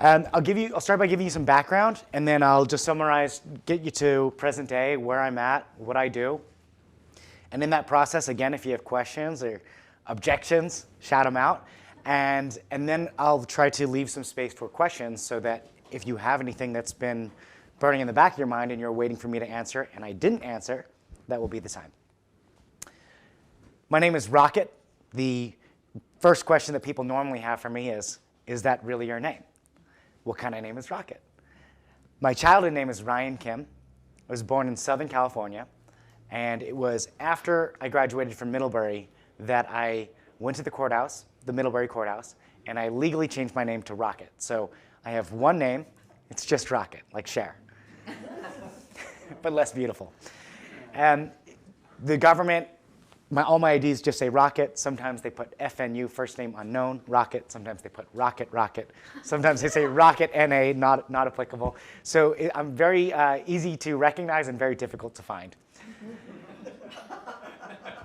I'll start by giving you some background, and then I'll just summarize, get you to present day, where I'm at, what I do. And in that process, again, if you have questions or objections, shout them out. And then I'll try to leave some space for questions so that if you have anything that's been burning in the back of your mind and you're waiting for me to answer and I didn't answer, that will be the time. My name is Rocket. The first question that people normally have for me is that really your name? What kind of name is Rocket? My childhood name is Ryan Kim. I was born in Southern California. And it was after I graduated from Middlebury that I went to the courthouse, the Middlebury courthouse, and I legally changed my name to Rocket. So I have one name. It's just Rocket, like Cher, but less beautiful. And the government, all my IDs just say Rocket. Sometimes they put FNU, first name unknown, Rocket. Sometimes they put Rocket, Rocket. Sometimes they say Rocket NA, not applicable. So I'm very easy to recognize and very difficult to find.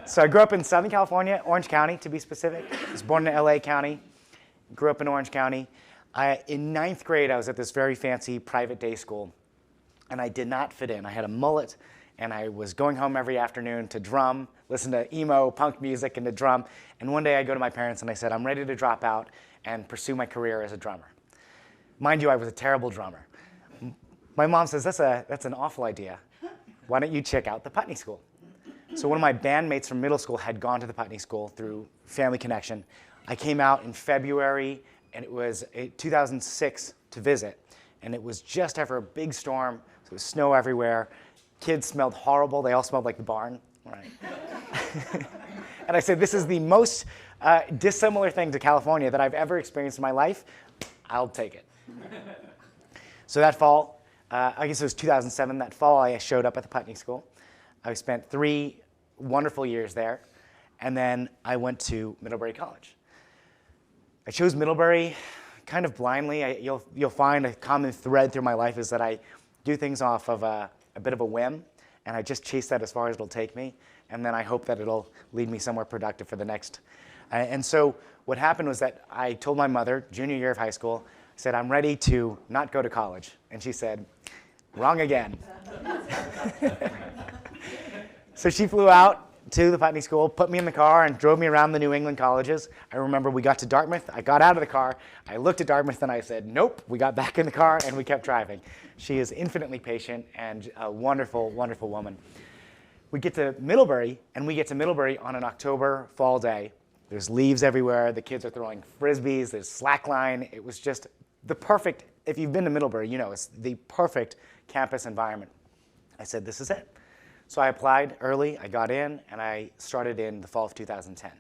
So I grew up in Southern California, Orange County to be specific. I was born in LA County, grew up in Orange County. In 9th grade, I was at this very fancy private day school, and I did not fit in. I had a mullet, and I was going home every afternoon to drum, listen to emo, punk music, and to drum. And one day I go to my parents and I said, I'm ready to drop out and pursue my career as a drummer. Mind you, I was a terrible drummer. My mom says, that's an awful idea. Why don't you check out the Putney School? So one of my bandmates from middle school had gone to the Putney School through family connection. I came out in February, and it was 2006 to visit. And it was just after a big storm, so it was snow everywhere. Kids smelled horrible. They all smelled like the barn. Right. And I said, this is the most dissimilar thing to California that I've ever experienced in my life. I'll take it. So that fall, I guess it was 2007, that fall I showed up at the Putney School. I spent 3 wonderful years there, and then I went to Middlebury College. I chose Middlebury kind of blindly. You'll find a common thread through my life is that I do things off of a bit of a whim, and I just chase that as far as it'll take me, and then I hope that it'll lead me somewhere productive for the next. And so what happened was that I told my mother, junior year of high school, I said, I'm ready to not go to college. And she said, wrong again. So she flew out to the Putney School, put me in the car, and drove me around the New England colleges. I remember we got to Dartmouth. I got out of the car. I looked at Dartmouth, and I said, nope. We got back in the car, and we kept driving. She is infinitely patient and a wonderful, wonderful woman. We get to Middlebury, and we get to Middlebury on an October fall day. There's leaves everywhere. The kids are throwing frisbees. There's slackline. It was just the perfect, if you've been to Middlebury, you know it's the perfect campus environment. I said, this is it. So I applied early, I got in, and I started in the fall of 2010.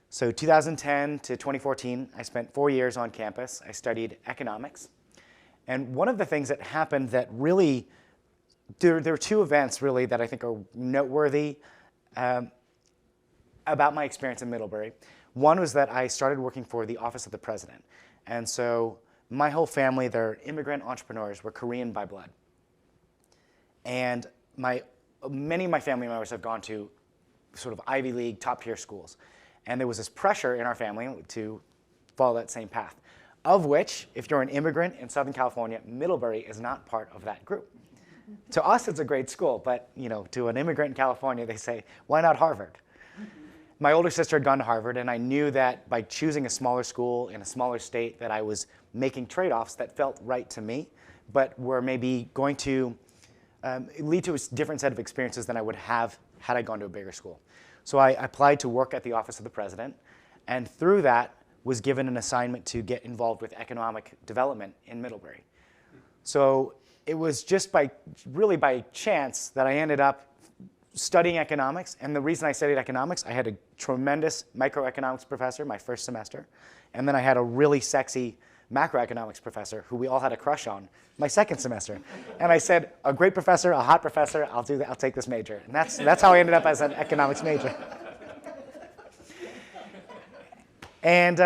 So 2010 to 2014, I spent 4 years on campus. I studied economics. And one of the things that happened that really, there were 2 events really that I think are noteworthy about my experience in Middlebury. One was that I started working for the Office of the President. And so my whole family, they're immigrant entrepreneurs, were Korean by blood. And many of my family members have gone to sort of Ivy League, top-tier schools. And there was this pressure in our family to follow that same path, of which, if you're an immigrant in Southern California, Middlebury is not part of that group. To us, it's a great school, but to an immigrant in California, they say, why not Harvard? My older sister had gone to Harvard, and I knew that by choosing a smaller school in a smaller state that I was making trade-offs that felt right to me, but were maybe going to lead to a different set of experiences than I would have had I gone to a bigger school. So I applied to work at the Office of the President, and through that was given an assignment to get involved with economic development in Middlebury. So it was just really by chance that I ended up studying economics, and the reason I studied economics, I had a tremendous microeconomics professor my first semester, and then I had a really sexy macroeconomics professor who we all had a crush on my second semester. And I said, a great professor, a hot professor, I'll take this major. And that's how I ended up as an economics major. And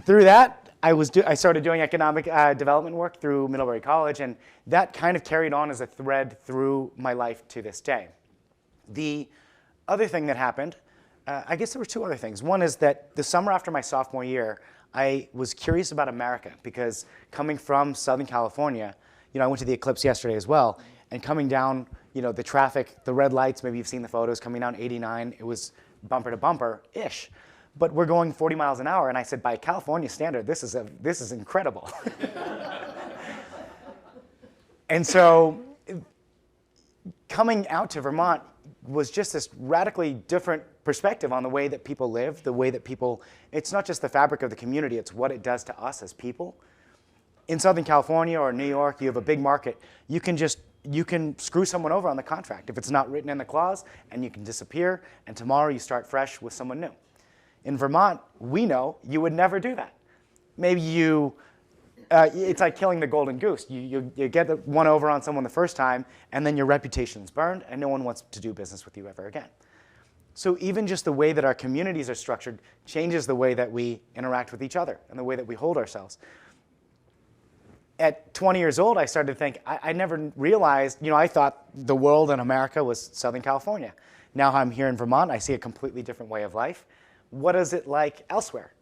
through that, I started doing economic development work through Middlebury College, and that kind of carried on as a thread through my life to this day. The other thing that happened I guess there were two other things. One is that the summer after my sophomore year, I was curious about America because coming from Southern California, I went to the eclipse yesterday as well, and coming down, the traffic, the red lights, maybe you've seen the photos, coming down 89, it was bumper to bumper-ish. But we're going 40 miles an hour, and I said, by California standard, this is incredible. And so coming out to Vermont was just this radically different perspective on the way that people live, the way that people, it's not just the fabric of the community, it's what it does to us as people. In Southern California or New York, you have a big market. You can screw someone over on the contract if it's not written in the clause, and you can disappear, and tomorrow you start fresh with someone new. In Vermont, we know you would never do that. Maybe it's like killing the golden goose. You get one over on someone the first time, and then your reputation's burned, and no one wants to do business with you ever again. So even just the way that our communities are structured changes the way that we interact with each other and the way that we hold ourselves. At 20 years old, I started to think, I never realized, I thought the world in America was Southern California. Now I'm here in Vermont, I see a completely different way of life. What is it like elsewhere?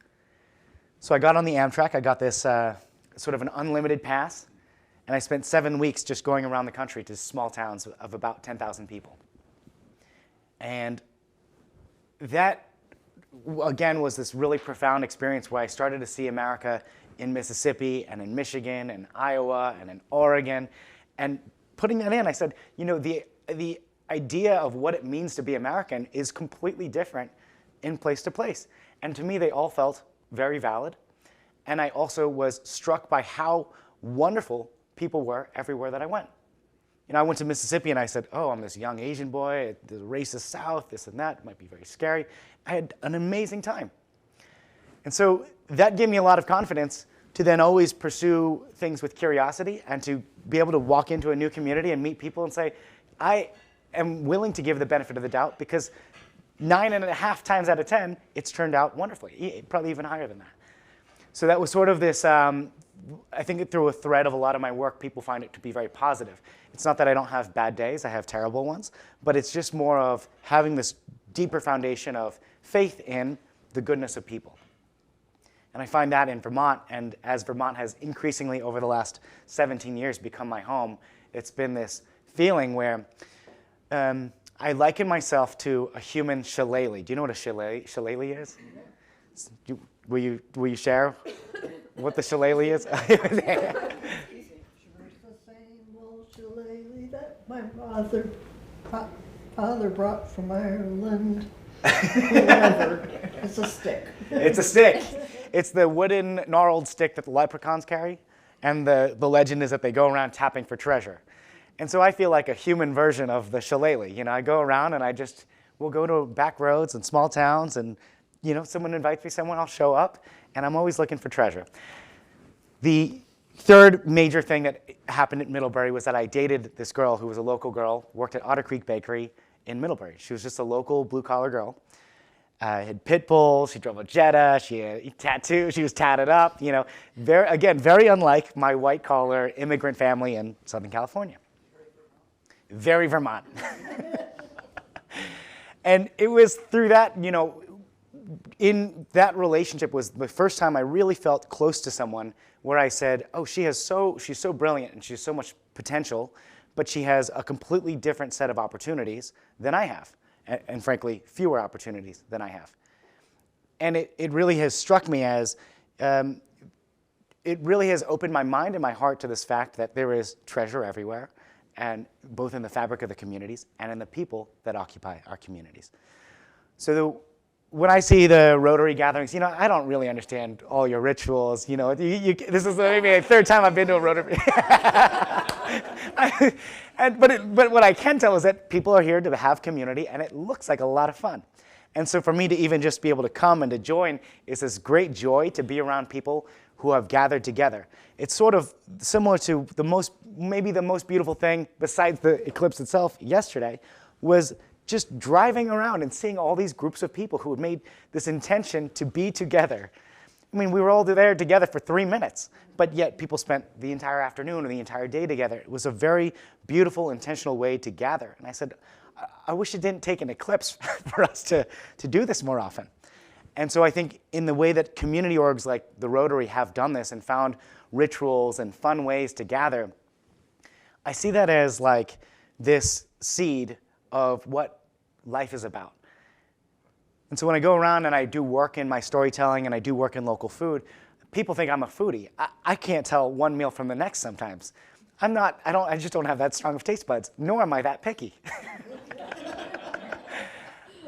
So I got on the Amtrak, I got this sort of an unlimited pass, and I spent 7 weeks just going around the country to small towns of about 10,000 people. And that, again, was this really profound experience where I started to see America in Mississippi and in Michigan and Iowa and in Oregon. And putting that in, I said, the idea of what it means to be American is completely different in place to place. And to me, they all felt very valid. And I also was struck by how wonderful people were everywhere that I went. I went to Mississippi and I said, oh, I'm this young Asian boy, the racist South, this and that, it might be very scary. I had an amazing time. And so that gave me a lot of confidence to then always pursue things with curiosity and to be able to walk into a new community and meet people and say, I am willing to give the benefit of the doubt because 9.5 times out of 10, it's turned out wonderfully, probably even higher than that. So that was sort of this, I think through a thread of a lot of my work, people find it to be very positive. It's not that I don't have bad days, I have terrible ones, but it's just more of having this deeper foundation of faith in the goodness of people. And I find that in Vermont, and as Vermont has increasingly over the last 17 years become my home, it's been this feeling where I liken myself to a human shillelagh. Do you know what a shillelagh is? Will you share what the shillelagh is? My father brought from Ireland. Whatever. It's a stick. It's a stick. It's the wooden gnarled stick that the leprechauns carry, and the legend is that they go around tapping for treasure. And so I feel like a human version of the shillelagh. I go around and we'll go to back roads and small towns, and someone invites me somewhere, I'll show up, and I'm always looking for treasure. The third major thing that happened at Middlebury was that I dated this girl who was a local girl, worked at Otter Creek Bakery in Middlebury. She was just a local blue-collar girl. Had pit bulls, she drove a Jetta, she had tattoos, she was tatted up, very unlike my white-collar immigrant family in Southern California. Very Vermont. And it was through that, in that relationship was the first time I really felt close to someone where I said, oh, she's so brilliant and she has so much potential, but she has a completely different set of opportunities than I have, and frankly, fewer opportunities than I have. And it really has struck me as, it really has opened my mind and my heart to this fact that there is treasure everywhere, and both in the fabric of the communities and in the people that occupy our communities. So when I see the Rotary gatherings, I don't really understand all your rituals. This is maybe the third time I've been to a Rotary. But what I can tell is that people are here to have community, and it looks like a lot of fun. And so for me to even just be able to come and to join is this great joy to be around people who have gathered together. It's sort of similar to maybe the most beautiful thing besides the eclipse itself yesterday was just driving around and seeing all these groups of people who had made this intention to be together. I mean, we were all there together for 3 minutes, but yet people spent the entire afternoon or the entire day together. It was a very beautiful, intentional way to gather. And I said, I wish it didn't take an eclipse for us to do this more often. And so I think in the way that community orgs like the Rotary have done this and found rituals and fun ways to gather, I see that as like this seed of what life is about. And so when I go around and I do work in my storytelling and I do work in local food, people think I'm a foodie. I can't tell one meal from the next sometimes. I just don't have that strong of taste buds, nor am I that picky.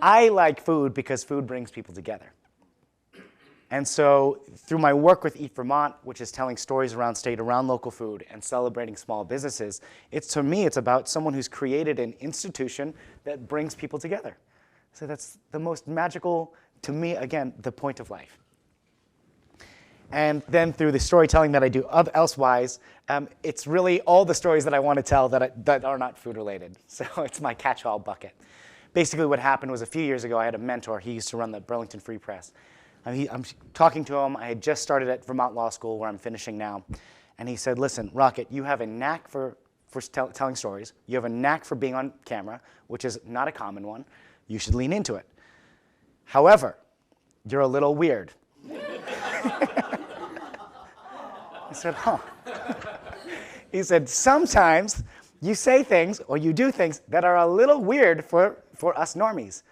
I like food because food brings people together. And so through my work with Eat Vermont, which is telling stories around state, around local food, and celebrating small businesses, to me, it's about someone who's created an institution that brings people together. So that's the most magical, to me, again, the point of life. And then through the storytelling that I do elsewise, it's really all the stories that I want to tell that are not food related. So it's my catch-all bucket. Basically what happened was a few years ago, I had a mentor. He used to run the Burlington Free Press. I'm talking to him. I had just started at Vermont Law School, where I'm finishing now. And he said, listen, Rocket, you have a knack for telling stories. You have a knack for being on camera, which is not a common one. You should lean into it. However, you're a little weird. I said, huh. He said, sometimes you say things or you do things that are a little weird for us normies,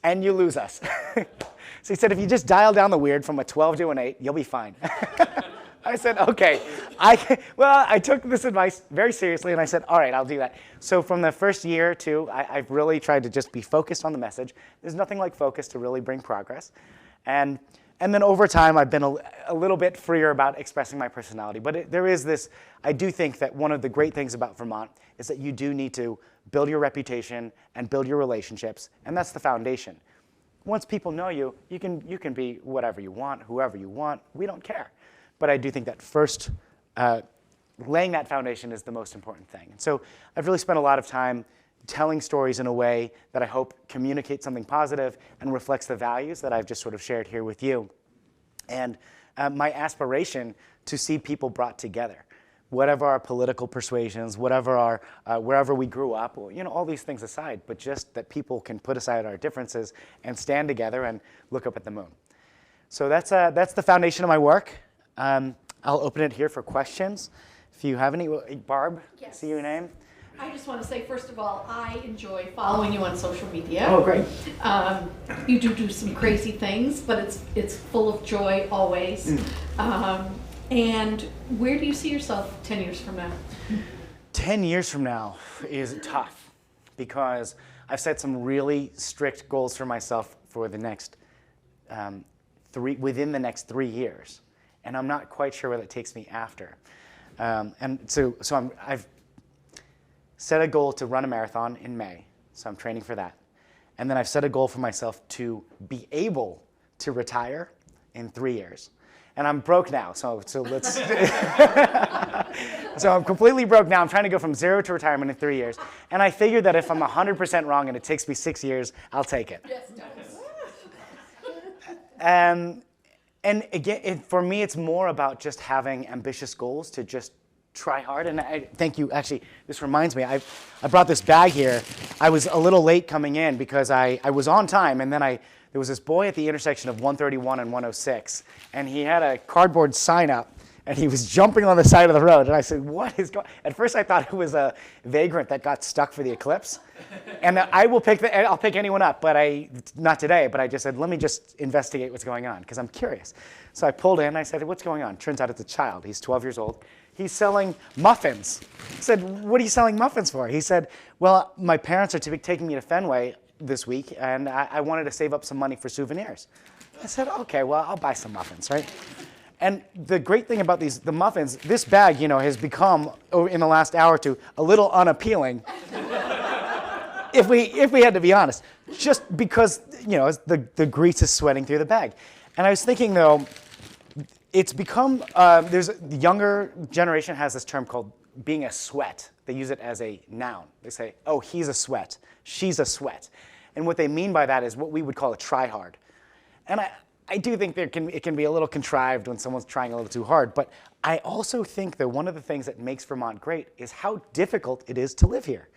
and you lose us. So he said, if you just dial down the weird from a 12 to an 8, you'll be fine. I said, okay. I took this advice very seriously, and I said, all right, I'll do that. So from the first year or two, I've really tried to just be focused on the message. There's nothing like focus to really bring progress. And then over time, I've been a little bit freer about expressing my personality. But there is this, I do think that one of the great things about Vermont is that you do need to build your reputation and build your relationships, and that's the foundation. Once people know you, you can be whatever you want, whoever you want. We don't care. But I do think that first, laying that foundation is the most important thing. And so I've really spent a lot of time telling stories in a way that I hope communicates something positive and reflects the values that I've just sort of shared here with you. And my aspiration to see people brought together, whatever our political persuasions, whatever our, wherever we grew up, all these things aside, but just that people can put aside our differences and stand together and look up at the moon. So that's the foundation of my work. I'll open it here for questions. If you have any, Barb, Yes. See your name. I just want to say, first of all, I enjoy following you on social media. Oh, great. You do some crazy things, but it's full of joy always. And where do you see yourself 10 years from now? 10 years from now is tough because I've set some really strict goals for myself for the next within the next 3 years, and I'm not quite sure where that takes me after. And so I've set a goal to run a marathon in May, so I'm training for that. And then I've set a goal for myself to be able to retire in 3 years. And I'm broke now, so let's. So I'm completely broke now. I'm trying to go from 0 to retirement in 3 years. And I figured that if I'm 100% wrong and it takes me 6 years, I'll take it. Yes, And again, for me, it's more about just having ambitious goals to just try hard. And thank you. Actually, this reminds me, I brought this bag here. I was a little late coming in because I was on time, and then there was this boy at the intersection of 131 and 106, and he had a cardboard sign up, and he was jumping on the side of the road. And I said, what is going on? At first, I thought it was a vagrant that got stuck for the eclipse. And I'll pick anyone up, but not today. But I just said, let me just investigate what's going on, because I'm curious. So I pulled in, I said, what's going on? Turns out it's a child. He's 12 years old. He's selling muffins. I said, what are you selling muffins for? He said, well, my parents are taking me to Fenway this week, and I wanted to save up some money for souvenirs. I said, okay, well, I'll buy some muffins, right? And the great thing about the muffins, this bag, has become, in the last hour or two, a little unappealing, if we had to be honest, just because, the grease is sweating through the bag. And I was thinking, though, it's become, the younger generation has this term called being a sweat. They use it as a noun. They say, oh, he's a sweat, she's a sweat. And what they mean by that is what we would call a try-hard. And I do think it can be a little contrived when someone's trying a little too hard, but I also think that one of the things that makes Vermont great is how difficult it is to live here.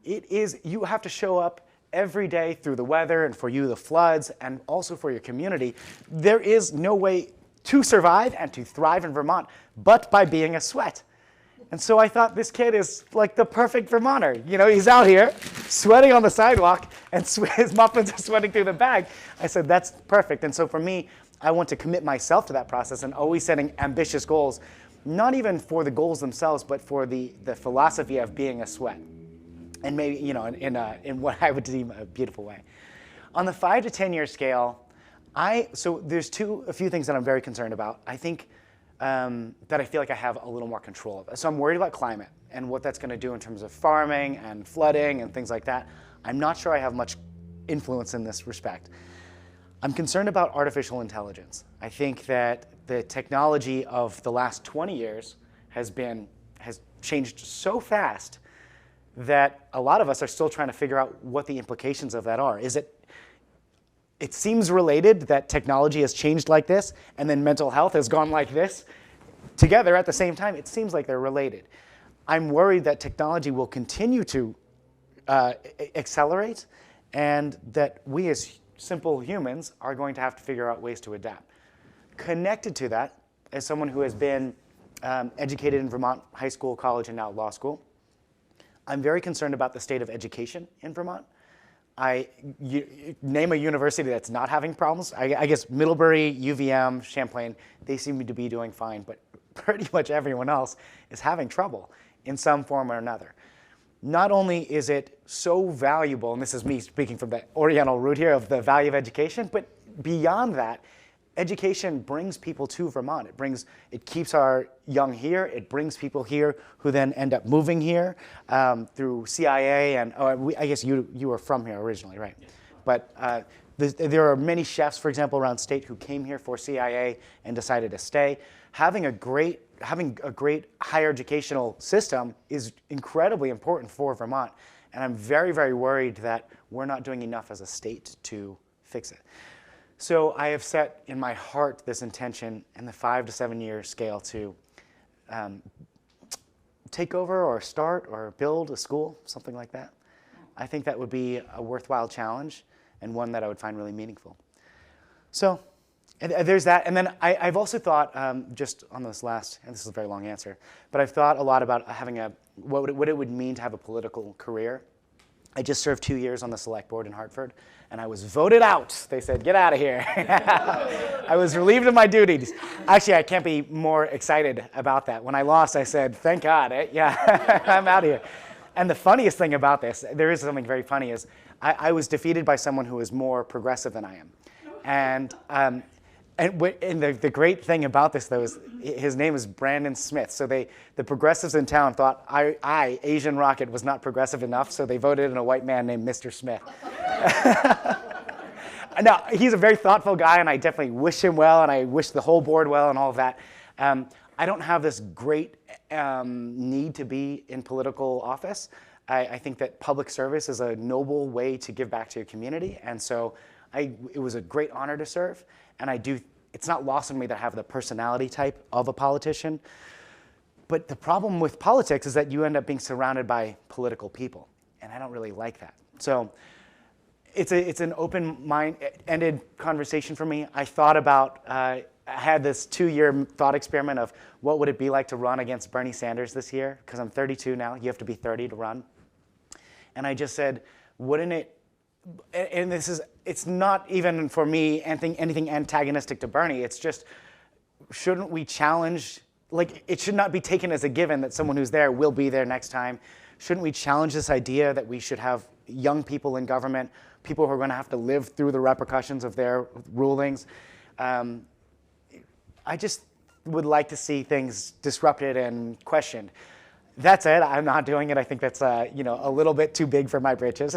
you have to show up every day through the weather, and for you, the floods, and also for your community. There is no way to survive and to thrive in Vermont but by being a sweat. And so I thought, this kid is like the perfect Vermonter. You know, he's out here sweating on the sidewalk, and his muffins are sweating through the bag. I said, that's perfect. And so for me, I want to commit myself to that process and always setting ambitious goals, not even for the goals themselves, but for the philosophy of being a sweat. And maybe, you know, in what I would deem a beautiful way. On the 5 to 10 year scale, so there's a few things that I'm very concerned about. I think that I feel like I have a little more control of. So I'm worried about climate and what that's going to do in terms of farming and flooding and things like that. I'm not sure I have much influence in this respect. I'm concerned about artificial intelligence. I think that the technology of the last 20 years has changed so fast that a lot of us are still trying to figure out what the implications of that are. It seems related that technology has changed like this, and then mental health has gone like this together at the same time. It seems like they're related. I'm worried that technology will continue to accelerate, and that we as simple humans are going to have to figure out ways to adapt. Connected to that, as someone who has been educated in Vermont high school, college, and now law school, I'm very concerned about the state of education in Vermont. Name a university that's not having problems. I guess Middlebury, UVM, Champlain, they seem to be doing fine, but pretty much everyone else is having trouble in some form or another. Not only is it so valuable, and this is me speaking from the Oriental root here of the value of education, but beyond that, education brings people to Vermont. It keeps our young here. It brings people here who then end up moving here through CIA, and I guess you were from here originally, right? Yeah. But there are many chefs, for example, around state who came here for CIA and decided to stay. Having a great higher educational system is incredibly important for Vermont, and I'm very, very worried that we're not doing enough as a state to fix it. So I have set in my heart this intention in the 5 to 7 year scale to take over or start or build a school, something like that. I think that would be a worthwhile challenge and one that I would find really meaningful. So there's that. And then I've also thought, just on this last, and this is a very long answer, but I've thought a lot about having what it would mean to have a political career. I just served 2 years on the select board in Hartford, and I was voted out. They said, get out of here. I was relieved of my duties. Actually, I can't be more excited about that. When I lost, I said, thank God. Yeah, I'm out of here. And the funniest thing about this, there is something very funny, is I was defeated by someone who is more progressive than I am. And the great thing about this, though, is his name is Brandon Smith. So the progressives in town thought I, Asian Rocket, was not progressive enough, so they voted in a white man named Mr. Smith. Now, he's a very thoughtful guy, and I definitely wish him well, and I wish the whole board well and all of that. I don't have this great need to be in political office. I think that public service is a noble way to give back to your community, and so it was a great honor to serve. And it's not lost on me that I have the personality type of a politician. But the problem with politics is that you end up being surrounded by political people. And I don't really like that. So it's an open-ended conversation for me. I thought about, I had this 2-year thought experiment of what would it be like to run against Bernie Sanders this year? Because I'm 32 now. You have to be 30 to run. And I just said, wouldn't it, and it's not even for me anything antagonistic to Bernie. It's just, shouldn't we challenge, like, it should not be taken as a given that someone who's there will be there next time. Shouldn't we challenge this idea that we should have young people in government, people who are going to have to live through the repercussions of their rulings? I just would like to see things disrupted and questioned. That said, I'm not doing it. I think that's a little bit too big for my britches.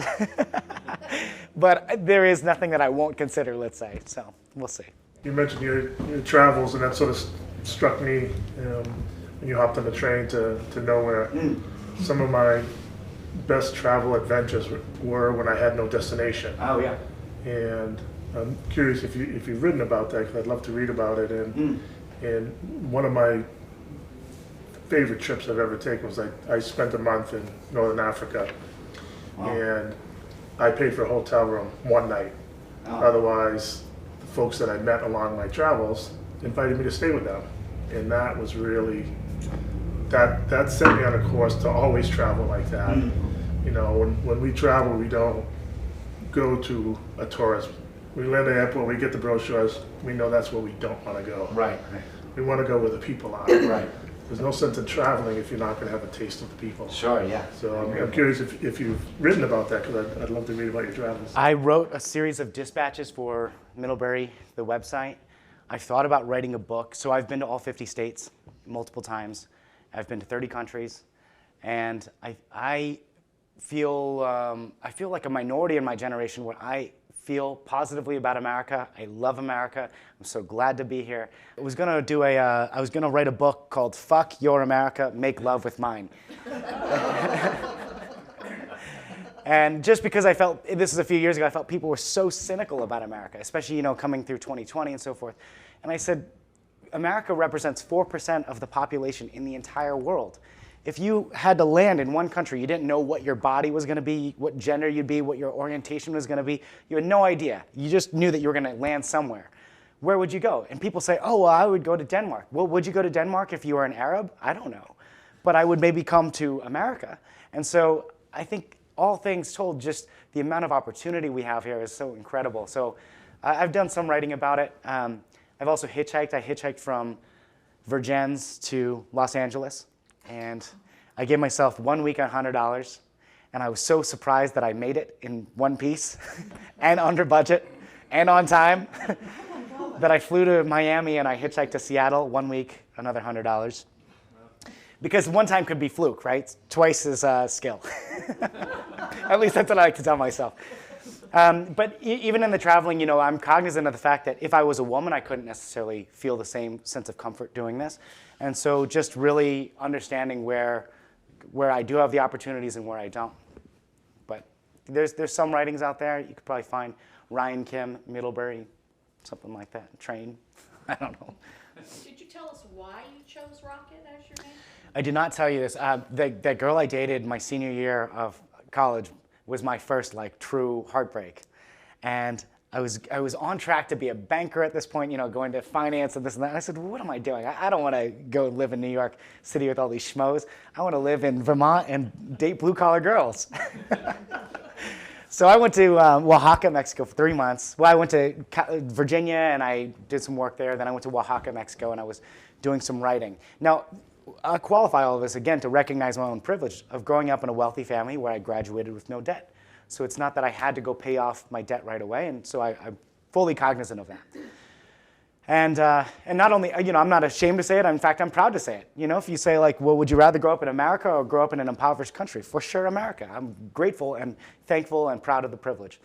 But there is nothing that I won't consider, let's say. So we'll see. You mentioned your travels, and that sort of struck me when you hopped on the train to nowhere. Some of my best travel adventures were when I had no destination. Oh, yeah. And I'm curious if you've written about that, because I'd love to read about it. And one of my favorite trips I've ever taken was I spent a month in Northern Africa. And I paid for a hotel room one night. Otherwise, the folks that I met along my travels invited me to stay with them. And that was really, that set me on a course to always travel like that. You know, when we travel, we don't go to a tourist. We land at the airport, we get the brochures, we know that's where we don't want to go. Right. We want to go where the people are. Right. There's no sense in traveling if you're not going to have a taste of the people. Sure, yeah. So I'm curious if you've written about that, because I'd love to read about your travels. I wrote a series of dispatches for Middlebury, the website. I thought about writing a book. So I've been to all 50 states multiple times. I've been to 30 countries. And I feel like a minority in my generation where I feel positively about America. I love America. I'm so glad to be here. I was gonna write a book called "Fuck Your America, Make Love with Mine." And just because I felt, this is a few years ago, I felt people were so cynical about America, especially, you know, coming through 2020 and so forth. And I said, America represents 4% of the population in the entire world. If you had to land in one country, you didn't know what your body was going to be, what gender you'd be, what your orientation was going to be. You had no idea. You just knew that you were going to land somewhere. Where would you go? And people say, oh, well, I would go to Denmark. Well, would you go to Denmark if you were an Arab? I don't know. But I would maybe come to America. And so I think all things told, just the amount of opportunity we have here is so incredible. So I've done some writing about it. I've also hitchhiked. I hitchhiked from Vergennes to Los Angeles. And I gave myself 1 week $100, and I was so surprised that I made it in one piece, and under budget, and on time, that I flew to Miami and I hitchhiked to Seattle. 1 week, another $100. Because one time could be fluke, right? Twice is skill. At least that's what I like to tell myself. But even in the traveling, you know, I'm cognizant of the fact that if I was a woman, I couldn't necessarily feel the same sense of comfort doing this. And so just really understanding where I do have the opportunities and where I don't. But there's some writings out there. You could probably find Ryan Kim, Middlebury, something like that, Train. I don't know. Did you tell us why you chose Rocket as your name? I did not tell you this. That girl I dated my senior year of college was my first like true heartbreak. And I was on track to be a banker at this point, you know, going to finance and this and that. And I said, well, what am I doing? I don't want to go live in New York City with all these schmoes. I want to live in Vermont and date blue-collar girls. So I went to Oaxaca, Mexico for 3 months. Well, I went to Virginia and I did some work there. Then I went to Oaxaca, Mexico, and I was doing some writing. Now, I qualify all of this, again, to recognize my own privilege of growing up in a wealthy family where I graduated with no debt. So it's not that I had to go pay off my debt right away, and so I'm fully cognizant of that. And not only, you know, I'm not ashamed to say it. In fact, I'm proud to say it. You know, if you say like, well, would you rather grow up in America or grow up in an impoverished country? For sure, America. I'm grateful and thankful and proud of the privilege.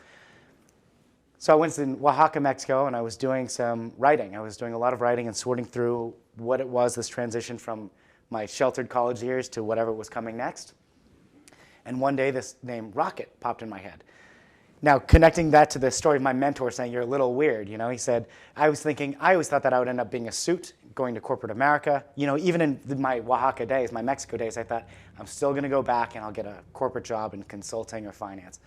So I went to Oaxaca, Mexico, and I was doing some writing. I was doing a lot of writing and sorting through what it was, this transition from my sheltered college years to whatever was coming next. And one day, this name Rocket popped in my head. Now, connecting that to the story of my mentor saying, you're a little weird, you know, he said, I always thought that I would end up being a suit, going to corporate America. You know, even in my Oaxaca days, my Mexico days, I thought, I'm still going to go back and I'll get a corporate job in consulting or finance.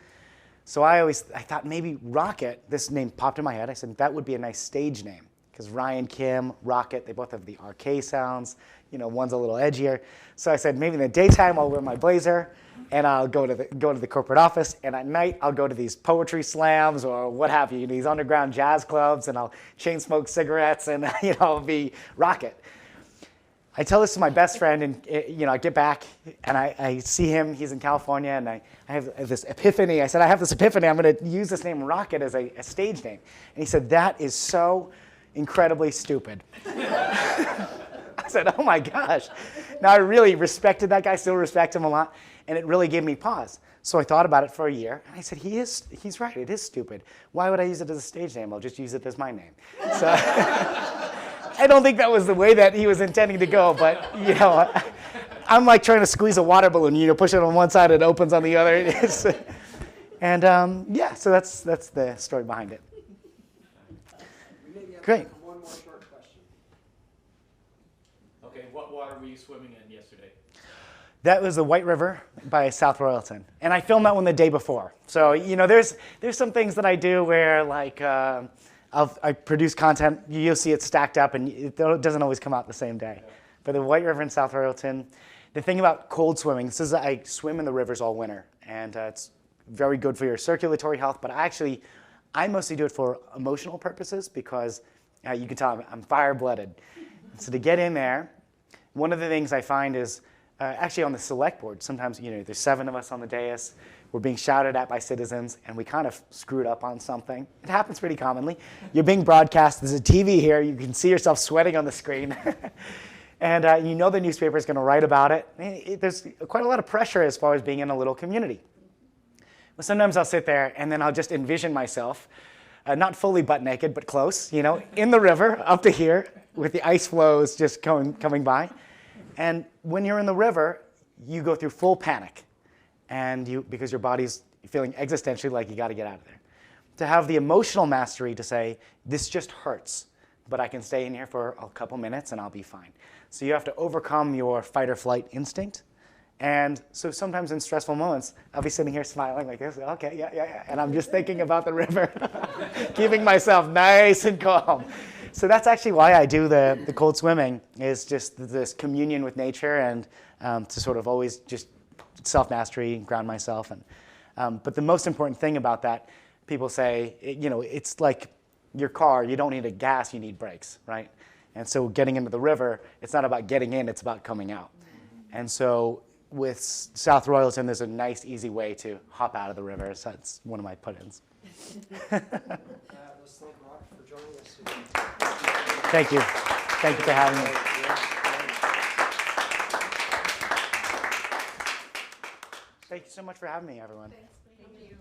So I thought maybe Rocket, this name popped in my head. I said, that would be a nice stage name. Because Ryan, Kim, Rocket, they both have the RK sounds. You know, one's a little edgier. So I said, maybe in the daytime I'll wear my blazer and I'll go to the corporate office, and at night I'll go to these poetry slams or what have you, these underground jazz clubs, and I'll chain smoke cigarettes, and you know, I'll be Rocket. I tell this to my best friend, and you know, I get back and I see him. He's in California, and I have this epiphany. I said, I have this epiphany. I'm going to use this name Rocket as a stage name. And he said, that is so incredibly stupid. I said, oh my gosh. Now I really respected that guy, still respect him a lot, and it really gave me pause. So I thought about it for a year, and I said, he's right, it is stupid. Why would I use it as a stage name? I'll just use it as my name. So I don't think that was the way that he was intending to go, but you know, I'm like trying to squeeze a water balloon. You know, push it on one side, it opens on the other. And yeah, so that's the story behind it. Great. One more short question. Okay, what water were you swimming in yesterday? That was the White River by South Royalton. And I filmed that one the day before. So, there's some things that I do where, like, I produce content, you'll see it stacked up, and it doesn't always come out the same day. But the White River in South Royalton, the thing about cold swimming, I swim in the rivers all winter, and it's very good for your circulatory health, but I mostly do it for emotional purposes because you can tell I'm fire-blooded. So to get in there, one of the things I find is, actually on the select board, sometimes there's 7 of us on the dais, we're being shouted at by citizens, and we kind of screwed up on something. It happens pretty commonly. You're being broadcast, there's a TV here, you can see yourself sweating on the screen. And the newspaper is going to write about it. There's quite a lot of pressure as far as being in a little community. But sometimes I'll sit there and then I'll just envision myself, not fully butt naked, but close, in the river up to here with the ice flows just coming by. And when you're in the river, you go through full panic, and because your body's feeling existentially like you got to get out of there. To have the emotional mastery to say, this just hurts, but I can stay in here for a couple minutes and I'll be fine. So you have to overcome your fight or flight instinct. And so sometimes in stressful moments, I'll be sitting here smiling like this, okay, yeah. And I'm just thinking about the river, keeping myself nice and calm. So that's actually why I do the cold swimming, is just this communion with nature and to sort of always just self-mastery, ground myself. But the most important thing about that, people say, it's like your car, you don't need a gas, you need brakes, right? And so getting into the river, it's not about getting in, it's about coming out. And so with South Royalton, there's a nice, easy way to hop out of the river. So that's one of my put-ins. Let's thank Rob for joining us today. Thank you. Thank you for having me. Thank you so much for having me, everyone. Thank you.